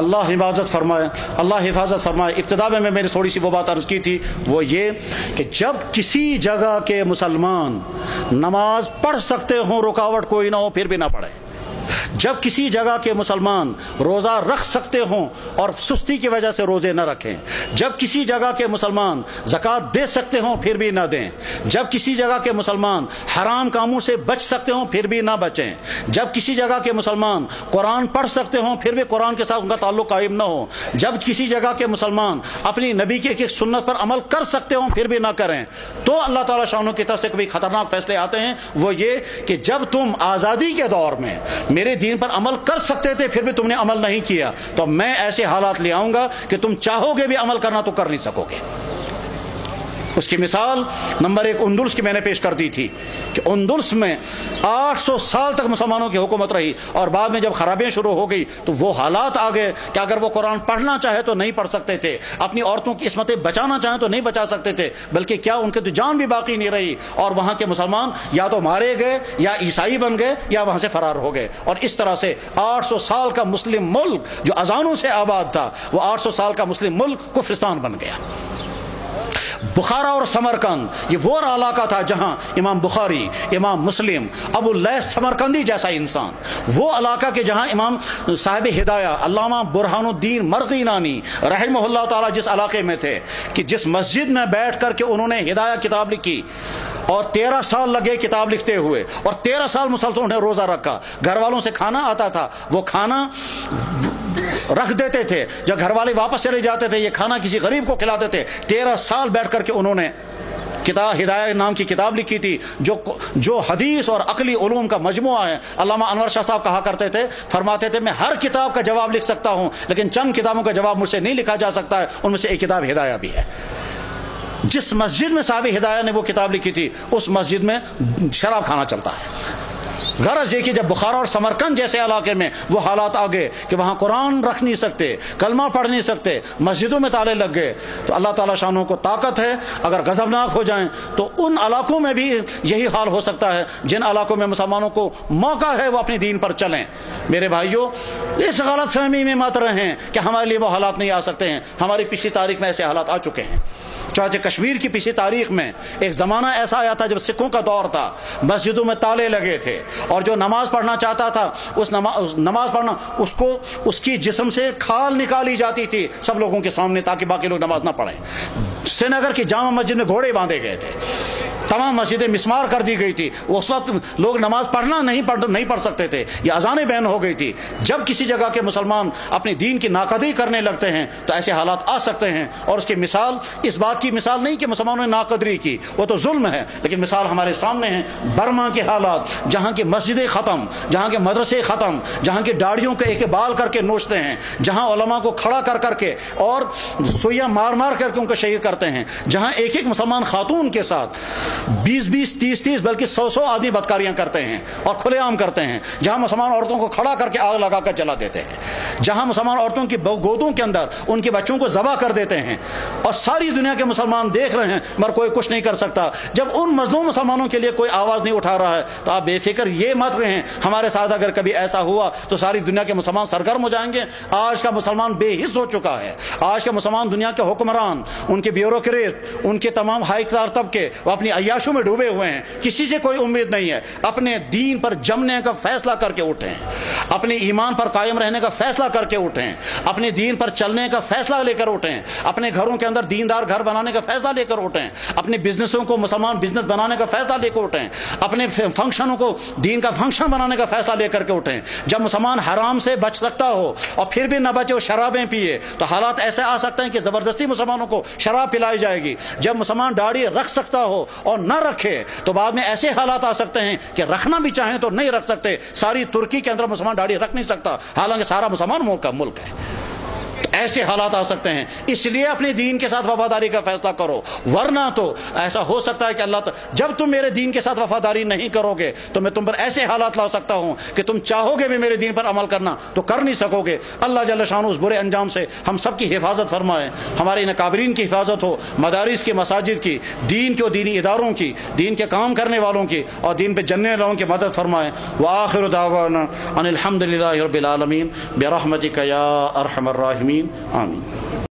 अल्लाह हिफाजत फरमाए, अल्लाह हिफाजत फरमाए। इब्तिदा में मैंने थोड़ी सी वो बात अर्ज़ की थी, वो ये कि जब किसी जगह के मुसलमान नमाज पढ़ सकते हों, रुकावट कोई ना हो, फिर भी ना पढ़े। जब किसी जगह के मुसलमान रोज़ा रख सकते हों और सुस्ती की वजह से रोज़े न रखें, जब किसी जगह के मुसलमान ज़कात दे सकते हों फिर भी न दें, जब किसी जगह के मुसलमान हराम कामों से बच सकते हों फिर भी न बचें, जब किसी जगह के मुसलमान कुरान पढ़ सकते हों फिर भी कुरान के साथ उनका ताल्लुक़ कायम न हो, जब किसी जगह के मुसलमान अपनी नबी की एक एक सुन्नत पर अमल कर सकते हों फिर भी ना करें, तो अल्लाह ताला शानों की तरफ से कभी खतरनाक फैसले आते हैं। वो ये कि जब तुम आज़ादी के दौर में मेरे दीन पर अमल कर सकते थे फिर भी तुमने अमल नहीं किया, तो मैं ऐसे हालात ले आऊंगा कि तुम चाहोगे भी अमल करना तो कर नहीं सकोगे। उसकी मिसाल नंबर एक उंदुल्स की मैंने पेश कर दी थी कि उंदुल्स में 800 साल तक मुसलमानों की हुकूमत रही और बाद में जब खराबियां शुरू हो गई तो वो हालात आ गए कि अगर वो कुरान पढ़ना चाहे तो नहीं पढ़ सकते थे, अपनी औरतों की इस्मतें बचाना चाहे तो नहीं बचा सकते थे, बल्कि क्या उनके तो जान भी बाकी नहीं रही और वहां के मुसलमान या तो मारे गए या ईसाई बन गए या वहां से फरार हो गए। और इस तरह से 800 साल का मुस्लिम मुल्क जो अजानों से आबाद था वो 800 साल का मुस्लिम मुल्क कुफ्रिस्तान बन गया। बुखारा और समरकंद ये वो इलाका था जहां इमाम बुखारी, इमाम मुस्लिम, अबू लैस समरकंदी जैसा इंसान, वो इलाका के जहां इमाम साहिब हिदाया अल्लामा बुरहानुद्दीन मरग़ीनानी रहमहुल्लाह ताला जिस इलाके में थे कि जिस मस्जिद में बैठ करके उन्होंने हिदाया किताब लिखी और 13 साल लगे किताब लिखते हुए और 13 साल मुसलसल उन्हें रोज़ा रखा, घर वालों से खाना आता था, वो खाना रख देते थे, जब घर वाले वापस चले जाते थे ये खाना किसी गरीब को खिलाते थे। 13 साल बैठ करके उन्होंने किताब हिदायत नाम की किताब लिखी थी जो हदीस और अकली उलूम का मजमुआ है। अल्लामा अनवर शाह साहब कहा करते थे, फरमाते थे मैं हर किताब का जवाब लिख सकता हूँ लेकिन चंद किताबों का जवाब मुझसे नहीं लिखा जा सकता है, उनमें से एक किताब हिदाया भी है। जिस मस्जिद में साहिब हिदाया ने वो किताब लिखी थी उस मस्जिद में शराब खाना चलता है। गरज ये कि जब बुखारा और समरकंद जैसे इलाके में वो हालात आ गए कि वहाँ कुरान रख नहीं सकते, कलमा पढ़ नहीं सकते, मस्जिदों में ताले लग गए, तो अल्लाह ताला शानों को ताकत है अगर गजबनाक हो जाएं तो उन इलाकों में भी यही हाल हो सकता है जिन इलाकों में मुसलमानों को मौका है वो अपने दीन पर चलें। मेरे भाइयों, इस गलत फहमी में मत रहें कि हमारे लिए वो हालात नहीं आ सकते हैं। हमारी पिछली तारीख में ऐसे हालात आ चुके हैं। चाहे कश्मीर की पिछली तारीख में एक ज़माना ऐसा आया था जब सिखों का दौर था, मस्जिदों में ताले लगे थे और जो नमाज पढ़ना चाहता था उस नमाज पढ़ना उसको उसकी जिस्म से खाल निकाली जाती थी सब लोगों के सामने ताकि बाकी लोग नमाज ना पढ़ें। श्रीनगर की जामा मस्जिद में घोड़े बांधे गए थे, तमाम मस्जिदें मिस्मार कर दी गई थी, उस वक्त लोग नमाज पढ़ना नहीं पढ़ सकते थे, ये अजानें बैन हो गई थी। जब किसी जगह के मुसलमान अपने दीन की नाकदरी करने लगते हैं तो ऐसे हालात आ सकते हैं। और उसकी मिसाल इस बात की मिसाल नहीं कि मुसलमानों ने नाकदरी की, वो तो जुल्म है, लेकिन मिसाल हमारे सामने है बर्मा के हालात, जहाँ की मस्जिदें ख़त्म, जहाँ के मदरसे ख़त्म, जहाँ की दाढ़ियों के एक बाल करके नोचते हैं, जहाँ उलमा को खड़ा कर करके और सुइयाँ मार मार करके उनको शहीद करते हैं, जहाँ एक एक मुसलमान खातून के साथ 20-20, 30-30 बल्कि 100-100 आदमी बदकारियां करते हैं और खुलेआम करते हैं, जहां मुसलमान औरतों को खड़ा करके आग लगाकर जला देते हैं, जहां मुसलमान औरतों की गोदों के अंदर उनके बच्चों को ज़बह कर देते हैं और सारी दुनिया के मुसलमान देख रहे हैं मगर कोई कुछ नहीं कर सकता। जब उन मजलूम मुसलमानों के लिए कोई आवाज़ नहीं उठा रहा है तो आप बेफिक्र ये मत रहें हमारे साथ अगर कभी ऐसा हुआ तो सारी दुनिया के मुसलमान सरगर्म हो जाएंगे। आज का मुसलमान बेहिस हो चुका है, आज का मुसलमान दुनिया के हुक्मरान, उनके ब्यूरोक्रेट, उनके तमाम हाई क्लास तबके वो अपनी अय्याशों में डूबे हुए हैं, किसी से कोई उम्मीद नहीं है। अपने दीन पर जमने का फैसला करके उठें, अपने ईमान पर कायम रहने का फैसला करके उठें, अपने दीन पर चलने का फैसला लेकर उठें, अपने घरों के अंदर दीनदार घर बनाने का फैसला लेकर उठें, अपने बिजनेसों को मुसलमान बिजनेस बनाने का फैसला लेकर उठें, अपने फंक्शनों को दीन का फंक्शन बनाने का फैसला लेकर के उठें। जब मुसलमान हराम से बच सकता हो और फिर भी न बचे, वो शराबें पिए, तो हालात ऐसे आ सकते हैं कि जबरदस्ती मुसलमानों को शराब पिलाई जाएगी। जब मुसलमान दाढ़ी रख सकता हो और न रखे तो बाद में ऐसे हालात आ सकते हैं कि रखना भी चाहें तो नहीं रख सकते। सारी तुर्की के अंदर मुसलमान दाढ़ी रख नहीं सकता, हालांकि सारा मुसलमान मुल्क है। तो ایسے حالات آ سکتے ہیں، اس لیے اپنے دین کے ساتھ وفاداری کا فیصلہ کرو، ورنہ تو ایسا ہو سکتا ہے کہ اللہ جب تم میرے دین کے ساتھ وفاداری نہیں کرو گے تو میں تم پر ایسے حالات لا سکتا ہوں کہ تم چاہو گے بھی میرے دین پر عمل کرنا تو کر نہیں سکو گے۔ اللہ جل شانہ اس برے انجام سے ہم سب کی حفاظت فرمائے، ہمارے اکابرین کی حفاظت ہو، مدارس کی، مساجد کی، دین کے و دینی اداروں کی، دین کے کام کرنے والوں کی اور دین پہ جننے والوں کی مدد فرمائے۔ وآخر دعوانا ان الحمد للہ رب العالمین برحمتک یا ارحم الراحمین، آمین۔